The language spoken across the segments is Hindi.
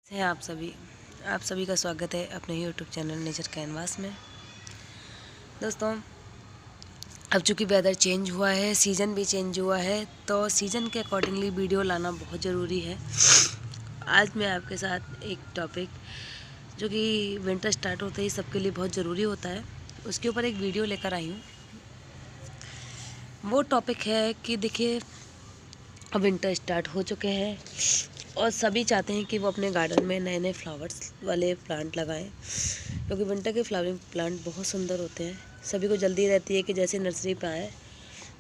हैं आप सभी का स्वागत है अपने यूट्यूब चैनल नेचर कैनवास में। दोस्तों, अब चूँकि वेदर चेंज हुआ है, सीज़न भी चेंज हुआ है, तो सीज़न के अकॉर्डिंगली वीडियो लाना बहुत ज़रूरी है। आज मैं आपके साथ एक टॉपिक जो कि विंटर स्टार्ट होते ही सबके लिए बहुत ज़रूरी होता है, उसके ऊपर एक वीडियो लेकर आई हूँ। वो टॉपिक है कि देखिए, अब विंटर स्टार्ट हो चुके हैं और सभी चाहते हैं कि वो अपने गार्डन में नए नए फ्लावर्स वाले प्लांट लगाएं, क्योंकि विंटर के फ्लावरिंग प्लांट बहुत सुंदर होते हैं। सभी को जल्दी रहती है कि जैसे नर्सरी पे आए,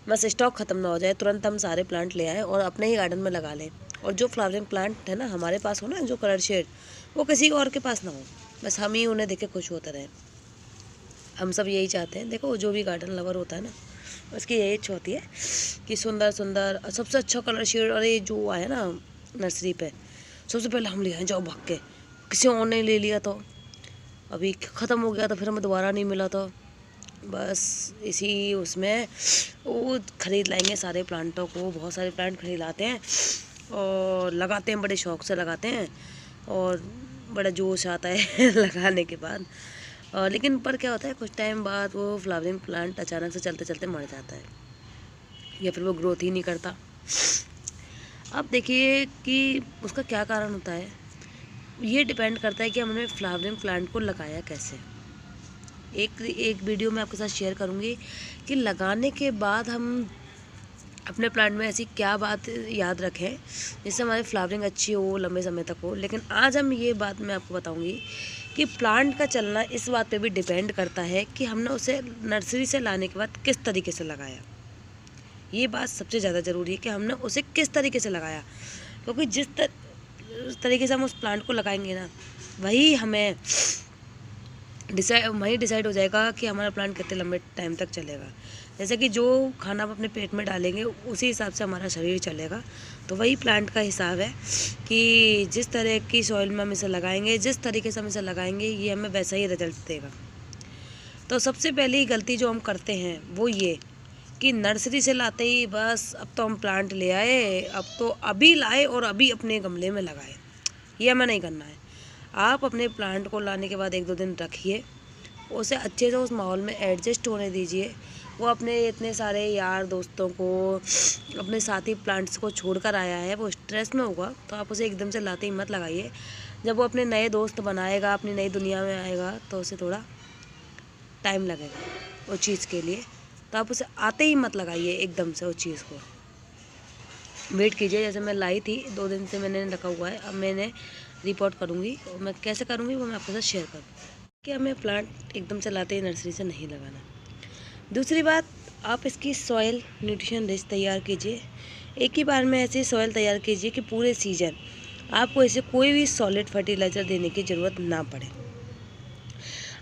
बस स्टॉक ख़त्म ना हो जाए, तुरंत हम सारे प्लांट ले आएँ और अपने ही गार्डन में लगा लें। और जो फ्लावरिंग प्लांट है ना हमारे पास हो ना, जो कलर शेड, वो किसी और के पास ना हो, बस हम ही उन्हें देख के खुश होते रहें। हम सब यही चाहते हैं। देखो, जो भी गार्डन लवर होता है ना, उसकी यही इच्छा होती है कि सुंदर सुंदर सबसे अच्छा कलर शेड, और ये जो आया ना नर्सरी पे, सबसे पहले हम ले आए, जाओ भाग के। किसी और ने ले लिया तो अभी ख़त्म हो गया, तो फिर हमें दोबारा नहीं मिला, तो बस इसी उसमें वो ख़रीद लाएंगे सारे प्लांटों को। बहुत सारे प्लांट खरीद लाते हैं और लगाते हैं, बड़े शौक़ से लगाते हैं और बड़ा जोश आता है लगाने के बाद। लेकिन पर क्या होता है, कुछ टाइम बाद वो फ्लावरिंग प्लांट अचानक से चलते चलते मर जाता है, या फिर वो ग्रोथ ही नहीं करता। अब देखिए कि उसका क्या कारण होता है। ये डिपेंड करता है कि हमने फ्लावरिंग प्लांट को लगाया कैसे। एक वीडियो में आपके साथ शेयर करूँगी कि लगाने के बाद हम अपने प्लांट में ऐसी क्या बात याद रखें जिससे हमारी फ्लावरिंग अच्छी हो, लंबे समय तक हो। लेकिन आज हम ये बात मैं आपको बताऊंगी कि प्लांट का चलना इस बात पे भी डिपेंड करता है कि हमने उसे नर्सरी से लाने के बाद किस तरीके से लगाया। ये बात सबसे ज़्यादा ज़रूरी है कि हमने उसे किस तरीके से लगाया, क्योंकि जिस तरीके से हम उस प्लांट को लगाएंगे ना, वही हमें डिसाइड हो जाएगा कि हमारा प्लांट कितने लंबे टाइम तक चलेगा। जैसे कि जो खाना हम अपने पेट में डालेंगे उसी हिसाब से हमारा शरीर चलेगा। तो वही प्लांट का हिसाब है कि जिस तरह की सॉइल में हम इसे लगाएंगे, जिस तरीके से हम इसे लगाएंगे, ये हमें वैसा ही रिजल्ट देगा। तो सबसे पहली गलती जो हम करते हैं वो ये कि नर्सरी से लाते ही बस अब तो हम प्लांट ले आए, अब तो अभी लाए और अभी अपने गमले में लगाए। ये हमें नहीं करना है। आप अपने प्लांट को लाने के बाद 1-2 दिन रखिए, उसे अच्छे से उस माहौल में एडजस्ट होने दीजिए। वो अपने इतने सारे यार दोस्तों को, अपने साथी प्लांट्स को छोड़कर आया है, वो स्ट्रेस में होगा, तो आप उसे एकदम से लाते ही मत लगाइए। जब वो अपने नए दोस्त बनाएगा, अपनी नई दुनिया में आएगा, तो उसे थोड़ा टाइम लगेगा उस चीज़ के लिए। तो आप उसे आते ही मत लगाइए एकदम से उस चीज़ को, वेट कीजिए। जैसे मैं लाई थी, 2 दिन से मैंने रखा हुआ है, अब मैंने रिपोर्ट करूँगी और मैं कैसे करूँगी वो मैं आपके साथ शेयर करूँ कि हमें प्लांट एकदम से लाते ही नर्सरी से नहीं लगाना। दूसरी बात, आप इसकी सॉइल न्यूट्रिशन रिच तैयार कीजिए। एक ही बार में ऐसी सॉइल तैयार कीजिए कि पूरे सीजन आपको इसे कोई भी सॉलिड फर्टिलाइज़र देने की ज़रूरत ना पड़े।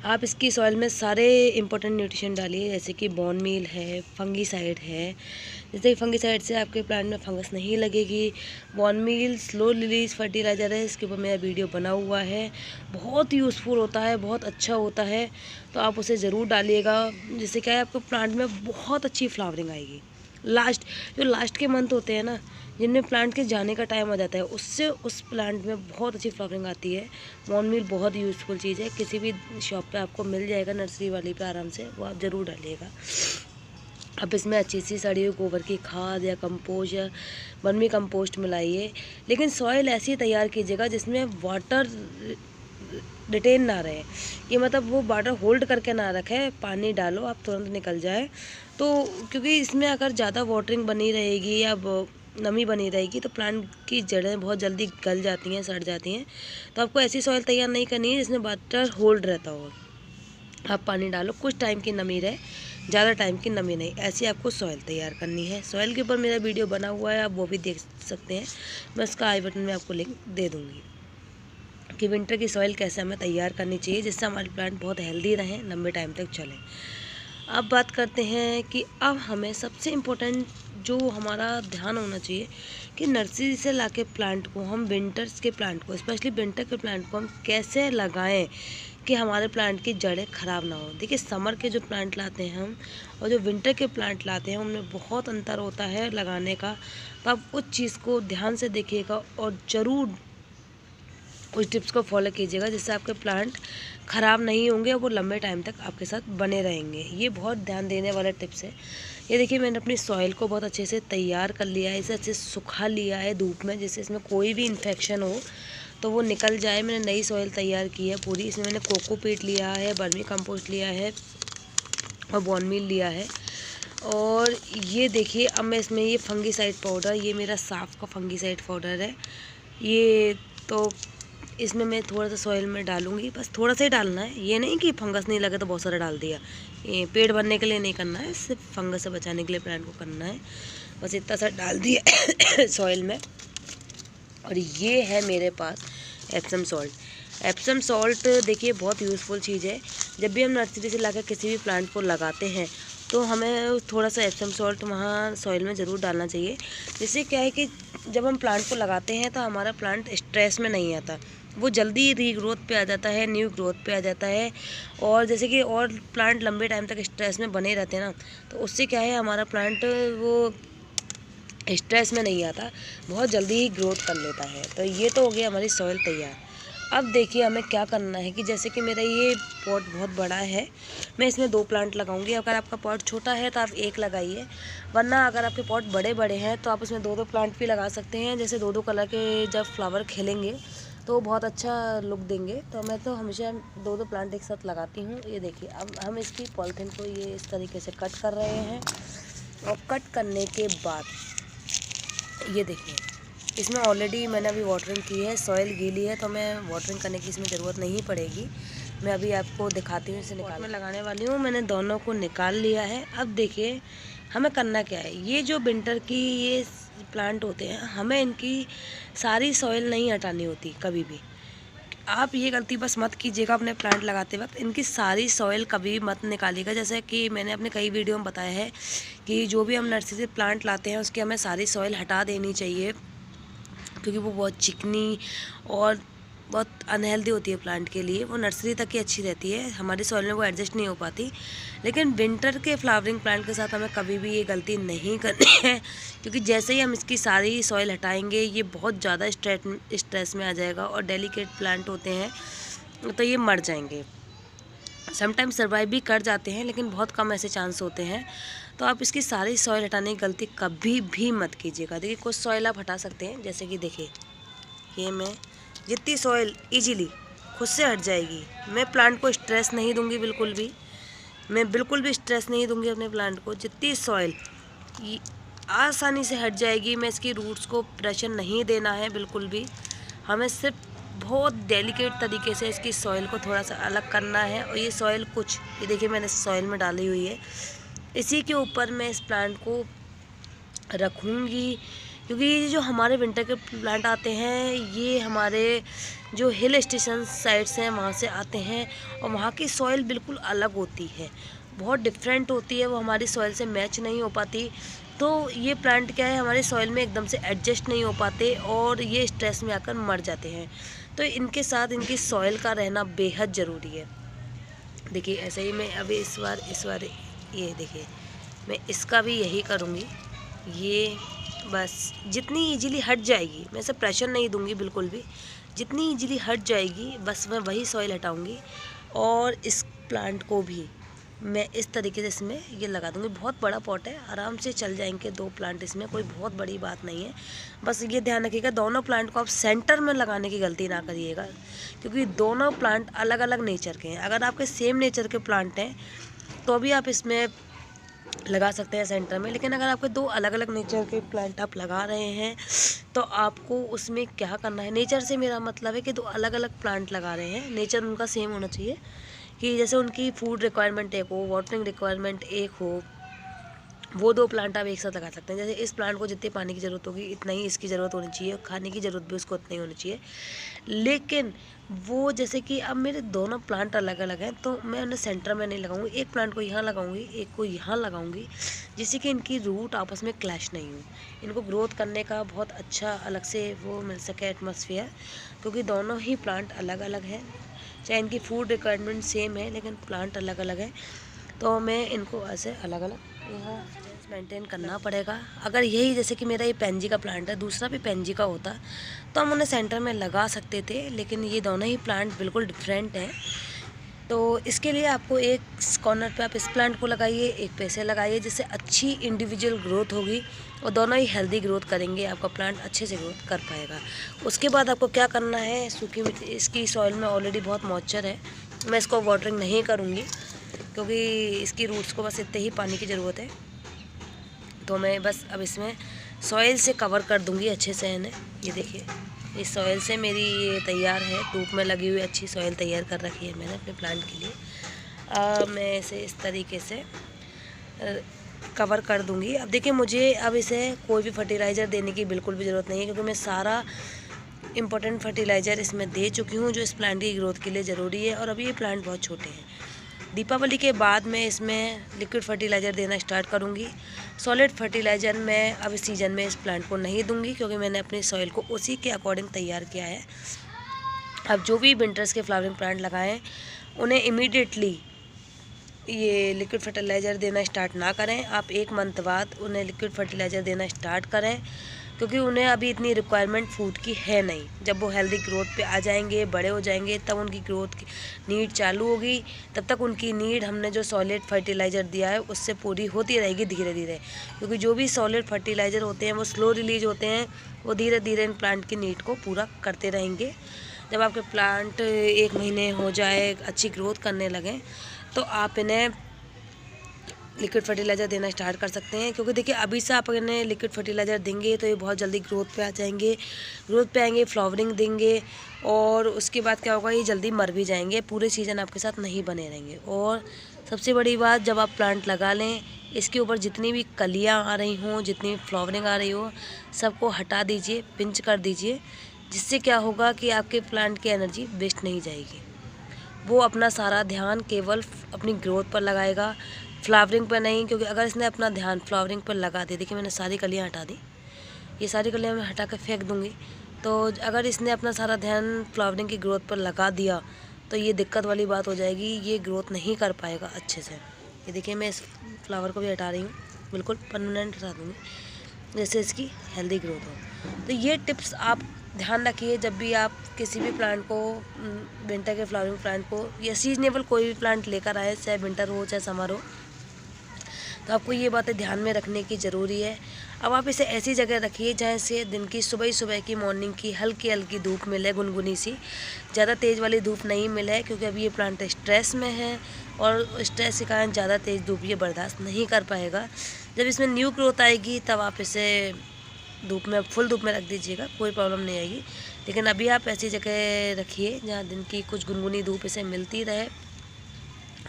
आप इसकी सॉइल में सारे इंपॉर्टेंट न्यूट्रिशन डालिए, जैसे कि बोन मील है, फंगीसाइड है। जैसे कि फंगीसाइड से आपके प्लांट में फंगस नहीं लगेगी। Bone meal slow release fertiliser है, इसके ऊपर मेरा वीडियो बना हुआ है, बहुत यूज़फुल होता है, बहुत अच्छा होता है। तो आप उसे ज़रूर डालिएगा, जिससे क्या है, आपको प्लांट में बहुत अच्छी फ्लावरिंग आएगी। लास्ट के मंथ होते हैं ना, जिनमें प्लांट के जाने का टाइम आ जाता है, उससे उस प्लांट में बहुत अच्छी फ्लावरिंग आती है। बोन मील बहुत यूज़फुल चीज़ है, किसी भी शॉप पे आपको मिल जाएगा, नर्सरी वाली पे आराम से, वो आप ज़रूर डालिएगा। अब इसमें अच्छी सी सड़ी हुई गोबर की खाद या कंपोस्ट या वर्मी कंपोस्ट मिलाइए, लेकिन सॉइल ऐसी तैयार कीजिएगा जिसमें वाटर रिटेन ना रहे। ये मतलब वो वाटर होल्ड करके ना रखे, पानी डालो आप तुरंत निकल जाए। तो क्योंकि इसमें अगर ज़्यादा वाटरिंग बनी रहेगी या नमी बनी रहेगी तो प्लांट की जड़ें बहुत जल्दी गल जाती हैं, सड़ जाती हैं। तो आपको ऐसी सॉइल तैयार नहीं करनी है जिसमें वाटर होल्ड रहता हो। आप पानी डालो, कुछ टाइम की नमी रहे, ज़्यादा टाइम की नमी नहीं, ऐसी आपको सॉइल तैयार करनी है। सॉइल के ऊपर मेरा वीडियो बना हुआ है, आप वो भी देख सकते हैं। मैं उसका आई बटन में आपको लिंक दे दूँगी कि विंटर की सॉइल कैसे हमें तैयार करनी चाहिए जिससे हमारे प्लांट बहुत हेल्दी रहें, लंबे टाइम तक चलें। अब बात करते हैं कि अब हमें सबसे इम्पोर्टेंट जो हमारा ध्यान होना चाहिए कि नर्सरी से लाके प्लांट को हम विंटर्स के प्लांट को, स्पेशली विंटर के प्लांट को हम कैसे लगाएं कि हमारे प्लांट की जड़ें ख़राब ना हो। देखिए, समर के जो प्लांट लाते हैं हम और जो विंटर के प्लांट लाते हैं, उनमें बहुत अंतर होता है लगाने का। तो आप उस चीज़ को ध्यान से देखिएगा और ज़रूर उस टिप्स को फॉलो कीजिएगा, जिससे आपके प्लांट ख़राब नहीं होंगे और वो लंबे टाइम तक आपके साथ बने रहेंगे। ये बहुत ध्यान देने वाला टिप्स है। ये देखिए, मैंने अपनी सॉइल को बहुत अच्छे से तैयार कर लिया है, इसे अच्छे से सुखा लिया है धूप में, जिससे इसमें कोई भी इन्फेक्शन हो तो वो निकल जाए। मैंने नई सॉइल तैयार की है पूरी। इसमें मैंने कोकोपीट लिया है, वर्मी कंपोस्ट लिया है और बोन मील लिया है। और ये देखिए, अब मैं इसमें ये फंगीसाइड पाउडर, ये मेरा साफ का फंगीसाइड पाउडर है ये, तो इसमें मैं थोड़ा सा सॉइल में डालूंगी, बस थोड़ा सा ही डालना है। ये नहीं कि फंगस नहीं लगे तो बहुत सारा डाल दिया, ये पेड़ भरने के लिए नहीं करना है, सिर्फ फंगस से बचाने के लिए प्लांट को करना है। बस इतना सा डाल दिया सॉइल में। और ये है मेरे पास एप्सम सॉल्ट। एप्सम सॉल्ट देखिए बहुत यूज़फुल चीज़ है। जब भी हम नर्सरी से लाकर किसी भी प्लांट को लगाते हैं तो हमें थोड़ा सा एप्सम सॉल्ट वहाँ सॉइल में ज़रूर डालना चाहिए। जिससे क्या है कि जब हम प्लांट को लगाते हैं तो हमारा प्लांट स्ट्रेस में नहीं आता, वो जल्दी रीग्रोथ पे आ जाता है, न्यू ग्रोथ पे आ जाता है। और जैसे कि और प्लांट लंबे टाइम तक स्ट्रेस में बने रहते हैं ना, तो उससे क्या है हमारा प्लांट वो स्ट्रेस में नहीं आता, बहुत जल्दी ही ग्रोथ कर लेता है। तो ये तो हो गया हमारी सॉइल तैयार। अब देखिए हमें क्या करना है कि जैसे कि मेरा ये पॉट बहुत बड़ा है, मैं इसमें 2 प्लांट लगाऊंगी। अगर आपका पॉट छोटा है तो आप 1 लगाइए, वरना अगर आपके पॉट बड़े बड़े हैं तो आप उसमें 2-2 प्लांट भी लगा सकते हैं। जैसे 2-2 कलर के जब फ्लावर खिलेंगे तो बहुत अच्छा लुक देंगे। तो मैं तो हमेशा 2-2 प्लांट एक साथ लगाती हूँ। ये देखिए, अब हम इसकी पॉलीथीन को ये इस तरीके से कट कर रहे हैं। और कट करने के बाद ये देखिए, इसमें ऑलरेडी मैंने अभी वाटरिंग की है, सॉइल गीली है, तो मैं वाटरिंग करने की इसमें ज़रूरत नहीं पड़ेगी। मैं अभी आपको दिखाती हूँ, इसे निकाल में लगाने वाली हूँ। मैंने दोनों को निकाल लिया है। अब देखिए हमें करना क्या है, ये जो विंटर की ये प्लांट होते हैं, हमें इनकी सारी सॉइल नहीं हटानी होती कभी भी। आप ये गलती बस मत कीजिएगा अपने प्लांट लगाते वक्त, इनकी सारी सॉइल कभी मत निकालिएगा। जैसे कि मैंने अपने कई वीडियो में बताया है कि जो भी हम नर्सरी से प्लांट लाते हैं उसकी हमें सारी सॉइल हटा देनी चाहिए, क्योंकि वो बहुत चिकनी और बहुत अनहेल्दी होती है प्लांट के लिए। वो नर्सरी तक ही अच्छी रहती है, हमारी सॉइल में वो एडजस्ट नहीं हो पाती। लेकिन विंटर के फ्लावरिंग प्लांट के साथ हमें कभी भी ये गलती नहीं करनी है, क्योंकि जैसे ही हम इसकी सारी सॉइल हटाएंगे ये बहुत ज़्यादा स्ट्रेस में आ जाएगा। और डेलिकेट प्लांट होते हैं तो ये मर जाएंगे। समटाइम सर्वाइव भी कर जाते हैं, लेकिन बहुत कम ऐसे चांस होते हैं। तो आप इसकी सारी सॉइल हटाने की गलती कभी भी मत कीजिएगा। देखिए कुछ सॉइल आप हटा सकते हैं, जैसे कि देखिए ये मैं जितनी सॉइल इजीली खुद से हट जाएगी। मैं प्लांट को स्ट्रेस नहीं दूंगी, बिल्कुल भी मैं बिल्कुल भी स्ट्रेस नहीं दूंगी अपने प्लांट को। जितनी सॉइल आसानी से हट जाएगी। मैं इसकी रूट्स को प्रेशर नहीं देना है बिल्कुल भी, हमें सिर्फ बहुत डेलिकेट तरीके से इसकी सॉइल को थोड़ा सा अलग करना है। और ये सॉइल कुछ ये देखिए मैंने सॉइल में डाली हुई है, इसी के ऊपर मैं इस प्लांट को रखूँगी। क्योंकि ये जो हमारे विंटर के प्लांट आते हैं ये हमारे जो हिल स्टेशन साइड्स हैं वहाँ से आते हैं, और वहाँ की सॉइल बिल्कुल अलग होती है, बहुत डिफरेंट होती है, वो हमारी सॉइल से मैच नहीं हो पाती। तो ये प्लांट क्या है हमारी सॉइल में एकदम से एडजस्ट नहीं हो पाते और ये स्ट्रेस में आकर मर जाते हैं। तो इनके साथ इनकी सॉइल का रहना बेहद ज़रूरी है। देखिए ऐसे ही मैं अभी इस बार ये देखिए मैं इसका भी यही करूँगी। ये बस जितनी इजीली हट जाएगी, मैं इसे प्रेशर नहीं दूंगी बिल्कुल भी, जितनी इजीली हट जाएगी बस मैं वही सॉइल हटाऊंगी। और इस प्लांट को भी मैं इस तरीके से इसमें ये लगा दूंगी। बहुत बड़ा पॉट है, आराम से चल जाएंगे 2 प्लांट इसमें, कोई बहुत बड़ी बात नहीं है। बस ये ध्यान रखिएगा दोनों प्लांट को आप सेंटर में लगाने की गलती ना करिएगा, क्योंकि दोनों प्लांट अलग अलग नेचर के हैं। अगर आपके सेम नेचर के प्लांट हैं तो भी आप इसमें लगा सकते हैं सेंटर में, लेकिन अगर आपके 2 अलग अलग नेचर के प्लांट आप लगा रहे हैं तो आपको उसमें क्या करना है, नेचर से मेरा मतलब है कि 2 अलग अलग प्लांट लगा रहे हैं, नेचर उनका सेम होना चाहिए। कि जैसे उनकी फूड रिक्वायरमेंट एक हो, वाटरिंग रिक्वायरमेंट एक हो, वो 2 प्लांट आप एक साथ लगा सकते हैं। जैसे इस प्लांट को जितनी पानी की ज़रूरत होगी इतना ही इसकी ज़रूरत होनी चाहिए, खाने की ज़रूरत भी उसको उतनी होनी चाहिए। लेकिन वो जैसे कि अब मेरे दोनों प्लांट अलग अलग हैं तो मैं उन्हें सेंटर में नहीं लगाऊंगी, एक प्लांट को यहाँ लगाऊंगी, एक को यहाँ लगाऊंगी, जिससे कि इनकी रूट आपस में क्लैश नहीं हो, इनको ग्रोथ करने का बहुत अच्छा अलग से वो मिल सके एटमॉस्फेयर। क्योंकि दोनों ही प्लांट अलग अलग हैं, चाहे इनकी फूड रिक्वायरमेंट सेम है लेकिन प्लांट अलग अलग है। तो मैं इनको ऐसे अलग अलग यहाँ मेंटेन करना पड़ेगा। अगर यही जैसे कि मेरा ये पेनजी का प्लांट है, दूसरा भी पेनजी का होता तो हम उन्हें सेंटर में लगा सकते थे, लेकिन ये दोनों ही प्लांट बिल्कुल डिफरेंट हैं। तो इसके लिए आपको एक कॉर्नर पे आप इस प्लांट को लगाइए, एक पे से लगाइए, जिससे अच्छी इंडिविजुअल ग्रोथ होगी और दोनों ही हेल्दी ग्रोथ करेंगे, आपका प्लांट अच्छे से ग्रोथ कर पाएगा। उसके बाद आपको क्या करना है, सूखी मिट्टी, इसकी सॉइल में ऑलरेडी बहुत मॉइस्चर है, मैं इसको वाटरिंग नहीं करूँगी क्योंकि इसकी रूट्स को बस इतने ही पानी की ज़रूरत है। तो मैं बस अब इसमें सॉइल से कवर कर दूँगी अच्छे से इन्हें। ये देखिए, इस सॉइल से मेरी ये तैयार है, टूप में लगी हुई अच्छी सॉइल तैयार कर रखी है मैंने अपने प्लांट के लिए। मैं इसे इस तरीके से कवर कर दूंगी। अब देखिए, मुझे अब इसे कोई भी फर्टिलाइज़र देने की बिल्कुल भी ज़रूरत नहीं है, क्योंकि मैं सारा इम्पोर्टेंट फर्टिलाइज़र इसमें दे चुकी हूँ जो इस प्लांट की ग्रोथ के लिए ज़रूरी है। और अभी ये प्लांट बहुत छोटे हैं। दीपावली के बाद मैं इसमें लिक्विड फर्टिलाइज़र देना स्टार्ट करूँगी। सॉलिड फर्टिलाइज़र मैं अब इस सीज़न में इस प्लांट को नहीं दूंगी, क्योंकि मैंने अपनी सॉइल को उसी के अकॉर्डिंग तैयार किया है। अब जो भी विंटर्स के फ्लावरिंग प्लांट लगाएं, उन्हें इमीडिएटली ये लिक्विड फर्टिलाइज़र देना स्टार्ट ना करें। आप 1 मंथ बाद उन्हें लिक्विड फर्टिलाइज़र देना स्टार्ट करें, क्योंकि उन्हें अभी इतनी रिक्वायरमेंट फूड की है नहीं। जब वो हेल्दी ग्रोथ पे आ जाएंगे, बड़े हो जाएंगे, तब उनकी ग्रोथ की नीड चालू होगी। तब तक उनकी नीड हमने जो सॉलिड फर्टिलाइज़र दिया है उससे पूरी होती रहेगी धीरे धीरे, क्योंकि जो भी सॉलिड फर्टिलाइज़र होते हैं वो स्लो रिलीज होते हैं, वो धीरे धीरे इन प्लांट की नीड को पूरा करते रहेंगे। जब आपके प्लांट 1 महीने हो जाए, अच्छी ग्रोथ करने लगें, तो आप इन्हें लिक्विड फर्टिलाइज़र देना स्टार्ट कर सकते हैं। क्योंकि देखिए, अभी से आप इन्हें लिक्विड फर्टिलाइज़र देंगे तो ये बहुत जल्दी ग्रोथ पे आ जाएंगे, ग्रोथ पे आएंगे, फ्लावरिंग देंगे, और उसके बाद क्या होगा, ये जल्दी मर भी जाएंगे, पूरे सीज़न आपके साथ नहीं बने रहेंगे। और सबसे बड़ी बात, जब आप प्लांट लगा लें, इसके ऊपर जितनी भी कलियाँ आ रही हों, जितनी फ्लावरिंग आ रही हो, सबको हटा दीजिए, पिंच कर दीजिए, जिससे क्या होगा कि आपके प्लांट की एनर्जी वेस्ट नहीं जाएगी। वो अपना सारा ध्यान केवल अपनी ग्रोथ पर लगाएगा, फ्लावरिंग पर नहीं। क्योंकि अगर इसने अपना ध्यान फ्लावरिंग पर लगा दिया, देखिए मैंने सारी कलियाँ हटा दी, ये सारी कलियाँ मैं हटा कर फेंक दूँगी। तो अगर इसने अपना सारा ध्यान फ्लावरिंग की ग्रोथ पर लगा दिया तो ये दिक्कत वाली बात हो जाएगी, ये ग्रोथ नहीं कर पाएगा अच्छे से। ये देखिए, मैं इस फ्लावर को भी हटा रही हूँ, बिल्कुल परमानेंट हटा दूँगी, जैसे इसकी हेल्दी ग्रोथ हो। तो ये टिप्स आप ध्यान रखिए जब भी आप किसी भी प्लांट को, विंटर के फ्लावरिंग प्लांट को या सीजनेबल कोई भी प्लांट लेकर आए, चाहे विंटर हो चाहे समर हो, तो आपको ये बातें ध्यान में रखने की ज़रूरी है। अब आप इसे ऐसी जगह रखिए जहाँ से दिन की सुबह की मॉर्निंग की हल्की हल्की धूप मिले, गुनगुनी सी, ज़्यादा तेज़ वाली धूप नहीं मिले, क्योंकि अभी ये प्लांट स्ट्रेस में है और स्ट्रेस के कारण ज़्यादा तेज़ धूप ये बर्दाश्त नहीं कर पाएगा। जब इसमें न्यू ग्रोथ आएगी तब आप इसे धूप में, फुल धूप में रख दीजिएगा, कोई प्रॉब्लम नहीं आएगी। लेकिन अभी आप ऐसी जगह रखिए जहाँ दिन की कुछ गुनगुनी धूप इसे मिलती रहे,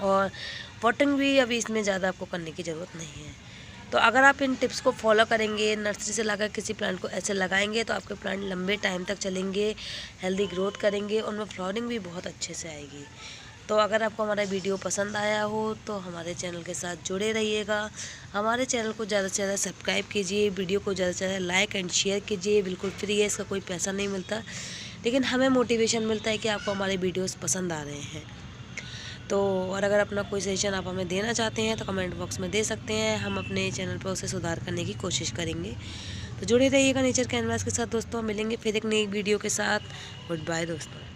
और वाटरिंग भी अभी इसमें ज़्यादा आपको करने की ज़रूरत नहीं है। तो अगर आप इन टिप्स को फॉलो करेंगे, नर्सरी से लाकर किसी प्लांट को ऐसे लगाएंगे, तो आपके प्लांट लंबे टाइम तक चलेंगे, हेल्दी ग्रोथ करेंगे, और उनमें फ्लावरिंग भी बहुत अच्छे से आएगी। तो अगर आपको हमारा वीडियो पसंद आया हो तो हमारे चैनल के साथ जुड़े रहिएगा। हमारे चैनल को ज़्यादा से ज़्यादा सब्सक्राइब कीजिए, वीडियो को ज़्यादा से ज़्यादा लाइक एंड शेयर कीजिए। बिल्कुल फ्री है, इसका कोई पैसा नहीं मिलता, लेकिन हमें मोटिवेशन मिलता है कि आपको हमारे वीडियोस पसंद आ रहे हैं। तो और अगर अपना कोई सजेशन आप हमें देना चाहते हैं तो कमेंट बॉक्स में दे सकते हैं, हम अपने चैनल पर उसे सुधार करने की कोशिश करेंगे। तो जुड़े रहिएगा नेचर कैनवास के साथ दोस्तों, मिलेंगे फिर एक नई वीडियो के साथ। गुड बाय दोस्तों।